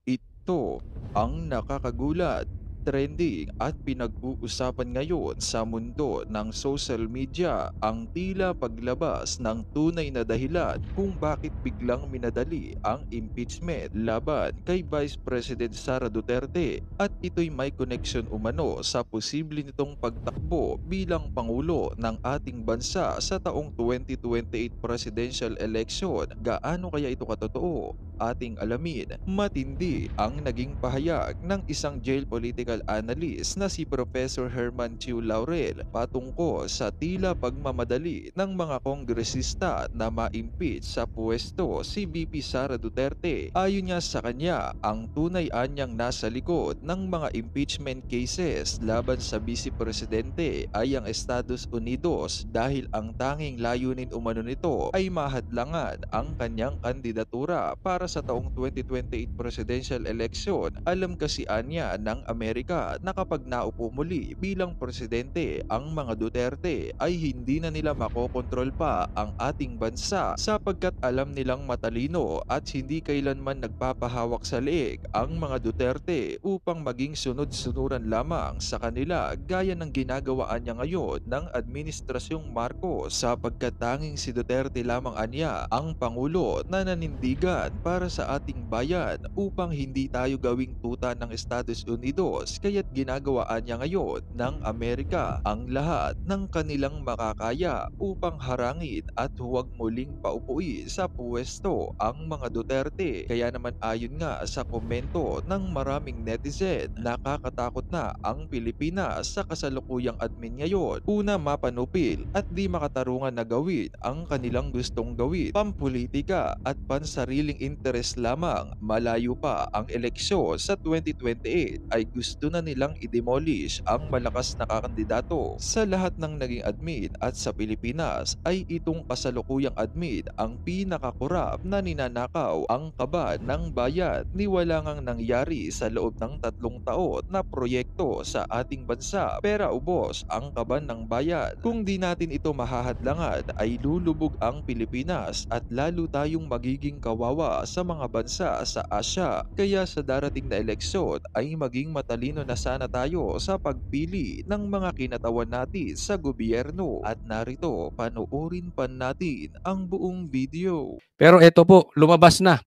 Ito ang nakakagulat, trending at pinag-uusapan ngayon sa mundo ng social media ang tila paglabas ng tunay na dahilan kung bakit biglang minadali ang impeachment laban kay Vice President Sara Duterte at ito'y may connection umano sa posible nitong pagtakbo bilang Pangulo ng ating bansa sa taong 2028 presidential election. Gaano kaya ito katotoo? Ating alamin, matindi ang naging pahayag ng isang jail political analyst na si Professor Herman Chiu Laurel patungkol sa tila pagmamadali ng mga kongresista na ma-impeach sa pwesto si VP Sara Duterte. Ayon niya sa kanya, ang tunay anyang nasa likod ng mga impeachment cases laban sa Vice Presidente ay ang Estados Unidos dahil ang tanging layunin umano nito ay mahadlangan ang kanyang kandidatura para sa taong 2028 presidential election. Alam kasi anya ng Amerika na kapag naupo muli bilang presidente ang mga Duterte ay hindi na nila makokontrol pa ang ating bansa sapagkat alam nilang matalino at hindi kailanman nagpapahawak sa leeg ang mga Duterte upang maging sunod-sunuran lamang sa kanila gaya ng ginagawaan niya ngayon ng Administrasyong Marcos sapagkat tanging si Duterte lamang anya ang Pangulo na nanindigan para sa ating bayan upang hindi tayo gawing tuta ng Estados Unidos kaya't ginagawaan niya ngayon ng Amerika ang lahat ng kanilang makakaya upang harangin at huwag muling paupuin sa pwesto ang mga Duterte. Kaya naman ayon nga sa komento ng maraming netizen, nakakatakot na ang Pilipinas sa kasalukuyang admin ngayon. Una, mapanupil at di makatarungan na gawin ang kanilang gustong gawin. Pampolitika at pansariling interes lamang. Malayo pa ang eleksyon sa 2028 ay gusto na nilang i-demolish ang malakas na kakandidato. Sa lahat ng naging admin at sa Pilipinas ay itong kasalukuyang admin ang pinakakurap na ninanakaw ang kaban ng bayan. Niwala ngang nangyari sa loob ng 3 taon na proyekto sa ating bansa. Pera ubos ang kaban ng bayan. Kung di natin ito mahahadlangan ay lulubog ang Pilipinas at lalo tayong magiging kawawa sa mga bansa sa Asya. Kaya sa darating na eleksyon ay maging matalino na sana tayo sa pagpili ng mga kinatawan natin sa gobyerno. At narito, panoorin pa natin ang buong video. Pero ito po, lumabas na.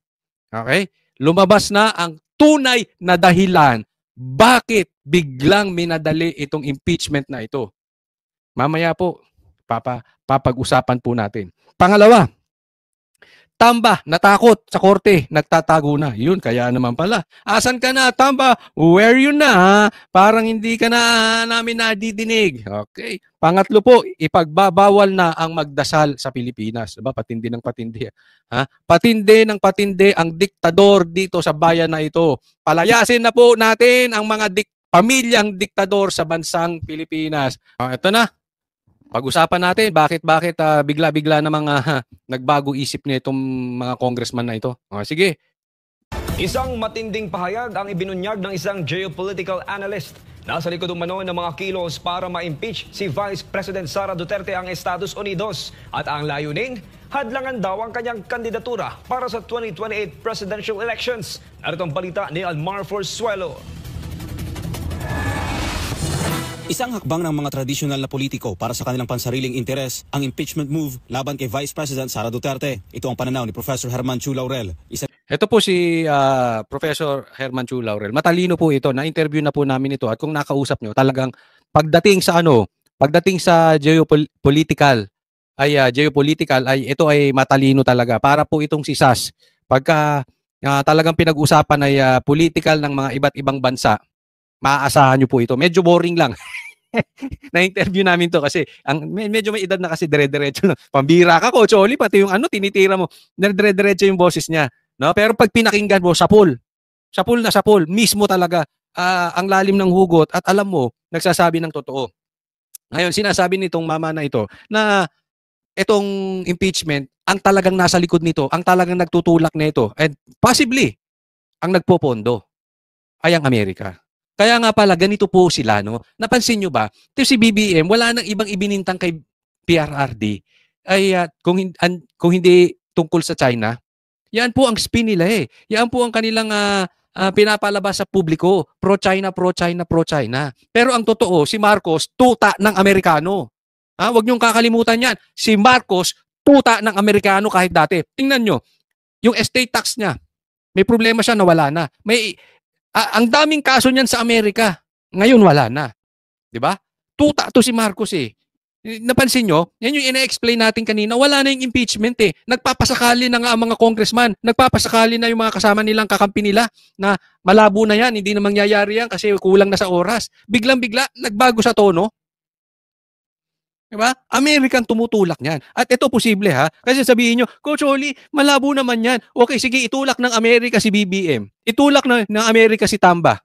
Okay? Lumabas na ang tunay na dahilan bakit biglang minadali itong impeachment na ito. Mamaya po, papag-usapan po natin. Pangalawa, Tamba, natakot sa korte, nagtatago na. Yun, kaya naman pala. Asan ka na, Tamba? Where you na? Parang hindi ka na namin nadidinig. Okay. Pangatlo po, ipagbabawal na ang magdasal sa Pilipinas. Diba? Patindi ng patindi. Ha? Patindi ng patindi ang diktador dito sa bayan na ito. Palayasin na po natin ang mga pamilyang diktador sa bansang Pilipinas. Ito na. Pag-usapan natin bakit bigla-bigla na mga nagbago isip nitong mga congressman na ito. Sige. Isang matinding pahayag ang ibinunyag ng isang geopolitical analyst. Nasa likod umano ng mga kilos para ma-impeach si Vice President Sara Duterte ang Estados Unidos. At ang layunin, hadlangan daw ang kanyang kandidatura para sa 2028 presidential elections. Narito ang balita ni Almar Forzuelo. Isang hakbang ng mga tradisyonal na politiko para sa kanilang pansariling interes ang impeachment move laban kay Vice President Sara Duterte. Ito ang pananaw ni Professor Herman Chiu Laurel. Ito po si Professor Herman Chiu Laurel. Matalino po ito. Na-interview na po namin ito at kung nakausap nyo, talagang pagdating sa geopolitical ay ito ay matalino talaga. Para po itong si SAS. Pagka talagang pinag-usapan ay political ng mga iba't ibang bansa, maaasahan nyo po ito. Medyo boring lang. Na-interview namin to kasi medyo may edad na kasi dire-diretso lang. Pambira ka, Coach Oli, pati yung tinitira mo, dire-diretso yung boses niya. No? Pero pag pinakinggan mo, sapul na sapul, mismo talaga ang lalim ng hugot at alam mo, nagsasabi ng totoo. Ngayon, sinasabi nitong mama na ito na itong impeachment, ang talagang nasa likod nito, ang talagang nagtutulak nito, and possibly, ang nagpopondo ay ang Amerika. Kaya nga pala, ganito po sila, no? Napansin nyo ba? Ito si BBM, wala nang ibang ibinintang kay PRRD. Ay, kung hindi tungkol sa China, yan po ang spin nila eh. Yan po ang kanilang pinapalabas sa publiko, pro-China, pro-China, pro-China. Pero ang totoo, si Marcos, tuta ng Amerikano. Huwag niyong kakalimutan yan. Si Marcos, tuta ng Amerikano kahit dati. Tingnan nyo, yung estate tax niya, may problema siya, nawala na. Ang daming kaso niyan sa Amerika, ngayon wala na. Diba? Tuta to si Marcos eh. Napansin nyo, yan yung ina-explain natin kanina, wala na yung impeachment eh. Nagpapasakali na nga ang mga congressman, nagpapasakali na yung mga kasama nilang kakampi nila na malabo na yan, hindi na mangyayari yan kasi kulang na sa oras. Biglang-bigla, nagbago sa tono. Diba? American tumutulak niyan. At ito posible ha, kasi sabihin nyo, Coach Oli, malabo naman yan. Okay, sige, itulak ng Amerika si BBM. Itulak ng Amerika si Tamba.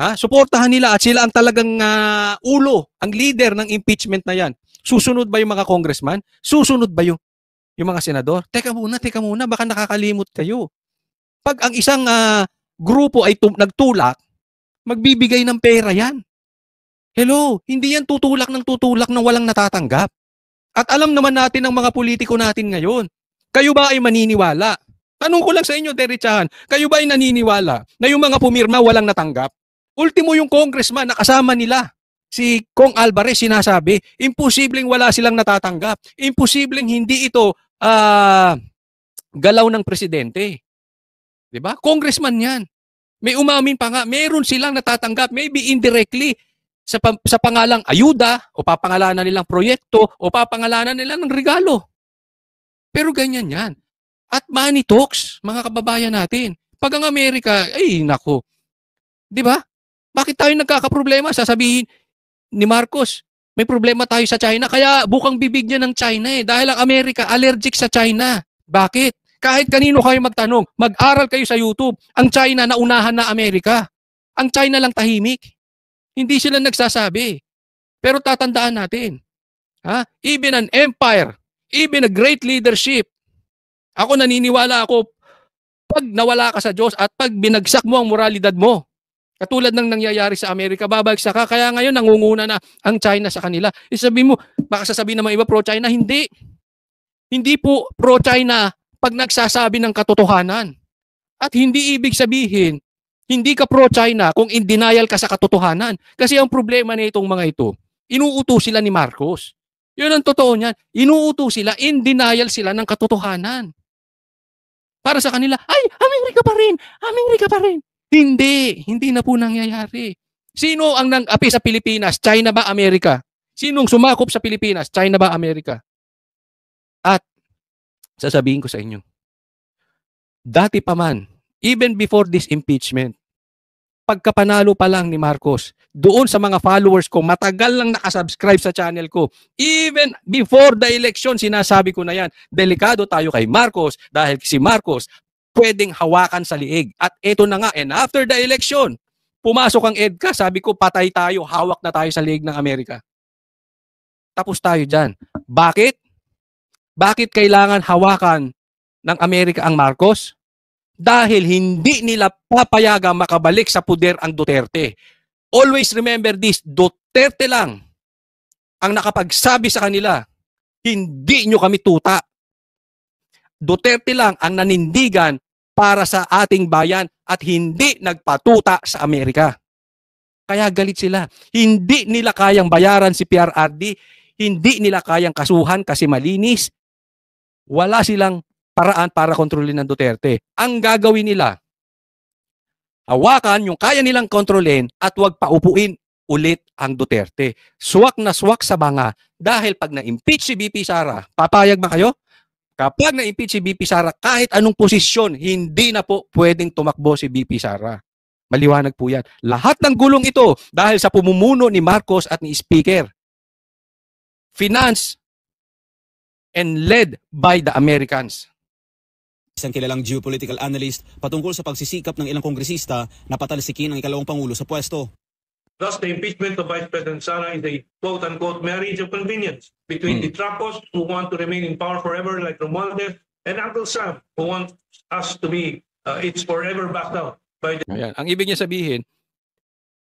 Suportahan nila at sila ang talagang ulo, ang leader ng impeachment na yan. Susunod ba yung mga congressman? Susunod ba yung mga senador? Teka muna, baka nakakalimot kayo. Pag ang isang grupo ay nagtulak, magbibigay ng pera yan. Hello, hindi yan tutulak ng walang natatanggap. At alam naman natin ang mga politiko natin ngayon. Kayo ba ay maniniwala? Tanong ko lang sa inyo, Derechahan, kayo ba ay naniniwala na yung mga pumirma walang natanggap? Ultimo yung congressman na kasama nila, si Kong Alvarez, sinasabi, imposibleng wala silang natatanggap. Imposibleng hindi ito galaw ng presidente. Diba? Congressman yan. May umamin pa nga, meron silang natatanggap, maybe indirectly, sa pangalang ayuda, o papangalanan nilang proyekto, o papangalanan nila ng regalo. Pero ganyan yan. At money talks, mga kababayan natin. Pag ang Amerika, ay nako, diba? Bakit tayo nagkakaproblema? Sasabihin ni Marcos, may problema tayo sa China, kaya bukang bibig niya ng China eh. Dahil ang Amerika, allergic sa China. Bakit? Kahit kanino kayo magtanong, mag-aral kayo sa YouTube, ang China naunahan na Amerika. Ang China lang tahimik. Hindi sila nagsasabi. Pero tatandaan natin, even an empire, even a great leadership, ako naniniwala ako, pag nawala ka sa Diyos at pag binagsak mo ang moralidad mo, katulad ng nangyayari sa Amerika, babagsak ka. Kaya ngayon nangunguna na ang China sa kanila. Isabi mo, baka sasabihin ng mga iba pro-China, hindi. Hindi po pro-China pag nagsasabi ng katotohanan. At hindi ibig sabihin, hindi ka pro-China kung in denial ka sa katotohanan. Kasi ang problema na itong mga ito, inuuto sila ni Marcos. Yun ang totoo niyan. Inuuto sila, in denial sila ng katotohanan. Para sa kanila, ay, Amerika pa rin! Amerika pa rin! Hindi na po nangyayari. Sino ang nang-api sa Pilipinas? China ba, Amerika? Sinong sumakop sa Pilipinas? China ba, Amerika? At sasabihin ko sa inyo, dati pa man, even before this impeachment, pagkapanalo pa lang ni Marcos, doon sa mga followers ko, matagal lang nakasubscribe sa channel ko. Even before the election, sinasabi ko na yan, delikado tayo kay Marcos dahil si Marcos pwedeng hawakan sa liig. At ito na nga, and after the election, pumasok ang EDCA, sabi ko, patay tayo, hawak na tayo sa liig ng Amerika. Tapos tayo dyan. Bakit? Bakit kailangan hawakan ng Amerika ang Marcos? Dahil hindi nila papayagang makabalik sa puder ang Duterte. Always remember this, Duterte lang ang nakapagsabi sa kanila, hindi nyo kami tuta. Duterte lang ang nanindigan para sa ating bayan at hindi nagpatuta sa Amerika. Kaya galit sila. Hindi nila kayang bayaran si PRRD, hindi nila kayang kasuhan kasi malinis. Wala silang paraan para kontrolin ng Duterte. Ang gagawin nila, hawakan yung kaya nilang kontrolin at huwag paupuin ulit ang Duterte. Swak na swak sa banga dahil pag na-impeach si BP Sara, papayag ba kayo? Kapag na-impeach si BP Sara, kahit anong posisyon, hindi na po pwedeng tumakbo si BP Sara. Maliwanag po yan. Lahat ng gulong ito dahil sa pumumuno ni Marcos at ni Speaker. Finance and led by the Americans. Isang kilalang geopolitical analyst patungkol sa pagsisikap ng ilang kongresista na patalsikin ang ikalawang pangulo sa pwesto. Thus, the impeachment of Vice President Sara is a quote-unquote marriage of convenience between the Trapos who want to remain in power forever like Romualdez and Uncle Sam who wants us to be it's forever backed out by the... Ayan. Ang ibig niya sabihin,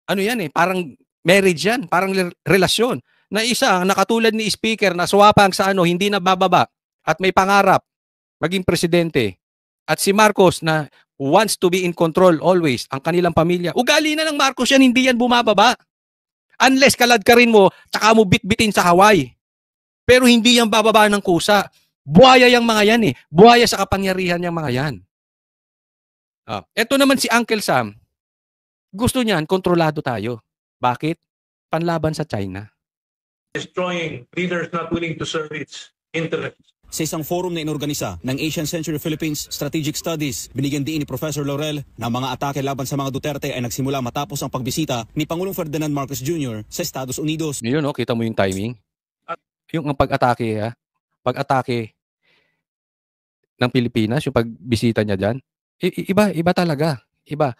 ano yan parang marriage yan, parang relasyon. Na isa, nakatulad ni Speaker na swapang sa hindi na bababa at may pangarap maging presidente. At si Marcos na wants to be in control always, ang kanilang pamilya. Ugali na ng Marcos yan, hindi yan bumababa. Unless kalad ka rin mo, tsaka mo bitbitin sa Hawaii. Pero hindi yan bababa ng kusa. Buhaya yung mga yan eh. Buhaya sa kapangyarihan yung mga yan. Ito naman si Uncle Sam, gusto niyan, kontrolado tayo. Bakit? Panlaban sa China. destroying leaders not willing to serve its interests. Sa isang forum na inorganisa ng Asian Century Philippines Strategic Studies, binigyan din ni Professor Laurel na mga atake laban sa mga Duterte ay nagsimula matapos ang pagbisita ni Pangulong Ferdinand Marcos Jr. sa Estados Unidos. Yun, no? Kita mo yung timing. Yung ang pag-atake, pag-atake ng Pilipinas, yung pagbisita niya dyan, iba talaga. Iba.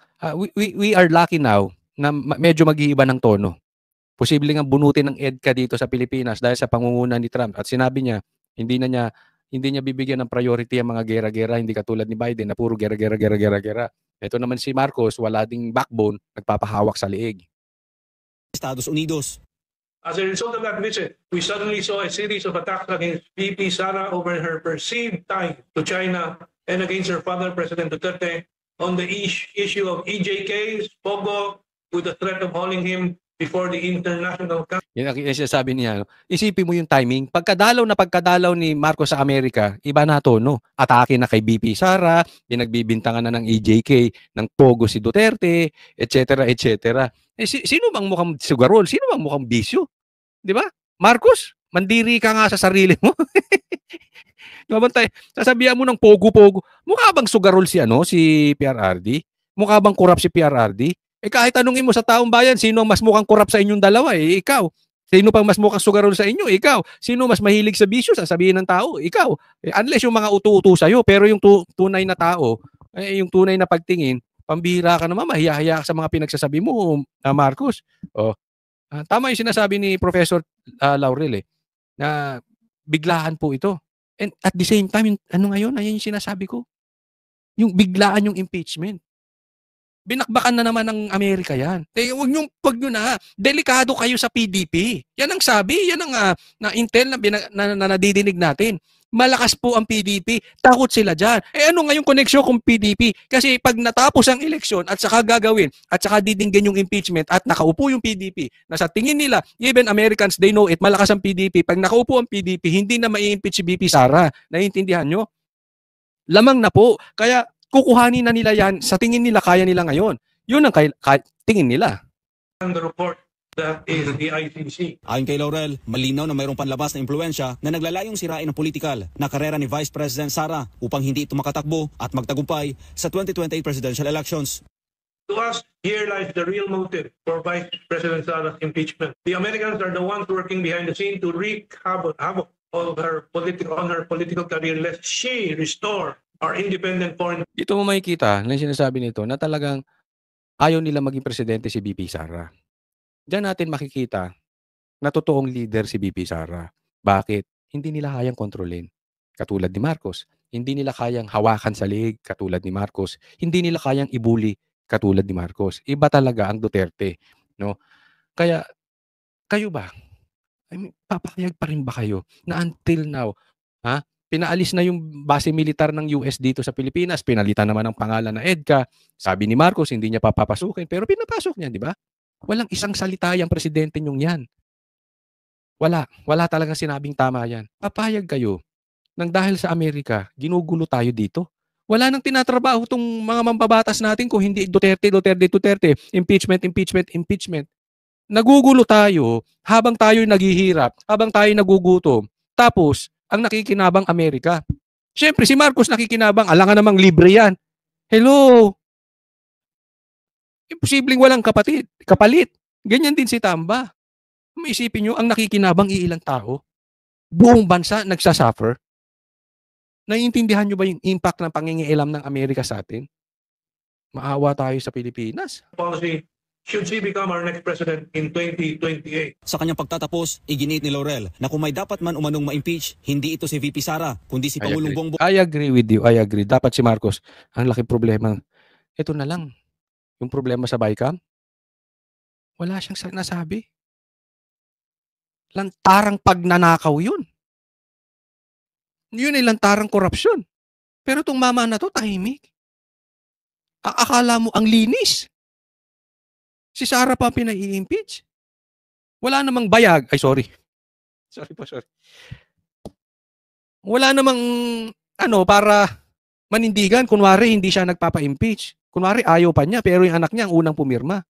We are lucky now na medyo mag-iiba ng tono. Posible nga bunutin ng EDCA dito sa Pilipinas dahil sa pangunguna ni Trump. At sinabi niya, hindi niya bibigyan ng priority ang mga gera-gera, hindi katulad ni Biden na puro gera-gera. Ito naman si Marcos, wala ding backbone, nagpapahawak sa liig. Estados Unidos. As a result of that visit, we suddenly saw a series of attacks against VP Sara over her perceived tie to China and against her father, President Duterte, on the issue of EJKs, Pogo, with the threat of hauling him before the international council. Yan ang sinasabi niya. Isipin mo yung timing. Pagkadalaw ni Marcos sa Amerika, iba na tono. Atake na kay BP Sara, pinagbibintangan na ng EJK, ng Pogo si Duterte, etc. Sino bang mukhang sugarol? Sino bang mukhang bisyo? Di ba? Marcos, mandiri ka nga sa sarili mo. Sasabihan mo ng Pogo-Pogo. Mukha bang sugarol si PRRD? Mukha bang kurap si PRRD? Kahit tanungin mo sa taong bayan, sino ang mas mukhang kurap sa inyong dalawa? Ikaw. Sino pang mas mukhang sugarol sa inyo? Ikaw. Sino mas mahilig sa bisyo? Sasabihin ng tao, ikaw. Unless yung mga utu-utu sa'yo, pero yung tunay na tao, yung tunay na pagtingin, pambihira ka naman, mahiya-hiya ka sa mga pinagsasabi mo, Marcos. Tama yung sinasabi ni Professor Laurel na biglaan po ito. And at the same time, ayan yung sinasabi ko. Yung biglaan yung impeachment. Binakbakan na naman ng Amerika yan. Wag nyo na. Delikado kayo sa PDP. Yan ang sabi. Yan ang na intel na nadidinig natin. Malakas po ang PDP. Takot sila dyan. Ano nga yung koneksyon kung PDP? Kasi pag natapos ang eleksyon at saka gagawin at saka didinggin yung impeachment at nakaupo yung PDP na sa tingin nila, even Americans, they know it, malakas ang PDP. Pag nakaupo ang PDP, hindi na mai-impeach si BP Sara. Naiintindihan nyo? Lamang na po. Kaya kukuhanin na nila yan. Sa tingin nila, kaya nila ngayon. Yun ang tingin nila. And the report that is the ICC. Ayon kay Laurel, malinaw na mayroong panlabas na impluensya na naglalayong sirain ang politikal na karera ni Vice President Sara upang hindi ito makatakbo at magtagumpay sa 2028 presidential elections. To us, here lies the real motive for Vice President Sara's impeachment. The Americans are the ones working behind the scene to wreak havoc on her political career lest she restore our independent foreign. Dito mo makikita na sinasabi nito na talagang ayaw nila maging presidente si BP Sara. Diyan natin makikita na totoong leader si BP Sara. Bakit? Hindi nila kayang kontrolin. Katulad ni Marcos. Hindi nila kayang hawakan sa liig katulad ni Marcos. Hindi nila kayang ibuli katulad ni Marcos. Iba talaga ang Duterte. No? Kaya, kayo ba? Papayag pa rin ba kayo na until now, pinaalis na yung base militar ng US dito sa Pilipinas, pinalitan naman ang pangalan na EDCA. Sabi ni Marcos, hindi niya papapasukin, pero pinapasok niya, di ba? Walang isang salita yung presidente nyong yan. Wala talagang sinabing tama yan. Papayag kayo nang dahil sa Amerika, ginugulo tayo dito. Wala nang tinatrabaho tong mga mambabatas natin kung hindi Duterte, impeachment. Nagugulo tayo habang tayo naghihirap, habang tayo nagugutom. Tapos, ang nakikinabang Amerika. Siyempre, si Marcos nakikinabang. Alangan namang libre yan. Hello? Imposibleng walang kapalit. Ganyan din si Tamba. Maisipin nyo, ang nakikinabang iilang tao. Buong bansa nagsasuffer. Naiintindihan nyo ba yung impact ng pangingialam ng Amerika sa atin? Maawa tayo sa Pilipinas. Policy should she become our next president in 2028. Sa kanyang pagtatapos, iginit ni Laurel na kung may dapat man umanong ma-impeach, hindi ito si VP Sara, kundi si Pangulong Bongbong. I agree with you. I agree. Dapat si Marcos. Ang laki problema. Ito na lang. Yung problema sa BICAM, wala siyang nasabi. Lantarang pagnanakaw yun. Yun ay lantarang korupsyon. Pero itong mama na to, tahimik. Akala mo ang linis. Si Sara pa pinai-impeach. Wala namang bayag. Ay, sorry. Sorry. Wala namang para manindigan. Kunwari, hindi siya nagpapa-impeach. Kunwari, ayaw pa niya, pero yung anak niya ang unang pumirma.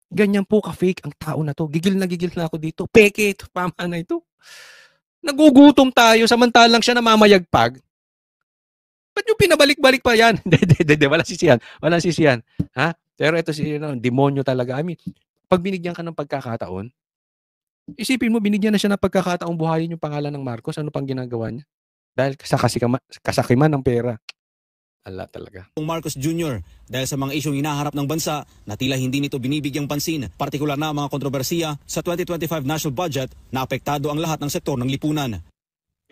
Ganyan po ka-fake ang tao na to. Gigil na ako dito. Peke ito, pama na ito. Nagugutom tayo, samantalang siya namamayagpag. Ba't yung pinabalik-balik pa yan? Hindi, walang sisiyan. Ha? Pero ito demonyo talaga. I mean, pag binigyan ka ng pagkakataon, isipin mo, binigyan na siya ng pagkakataong buhayin yung pangalan ng Marcos. Ano pang ginagawa niya? Dahil sa kasakiman ng pera. Ala talaga. Marcos Jr. dahil sa mga isyong hinaharap ng bansa na tila hindi nito binibigyang pansin, partikular na mga kontrobersiya sa 2025 national budget na apektado ang lahat ng sektor ng lipunan.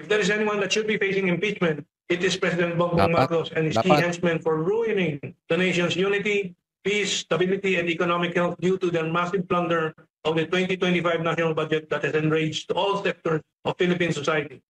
If there is anyone that should be facing impeachment, it is President Bongbong Marcos and his key henchmen for ruining the nation's unity, peace, stability, and economic health due to their massive plunder of the 2025 national budget that has enraged all sectors of Philippine society.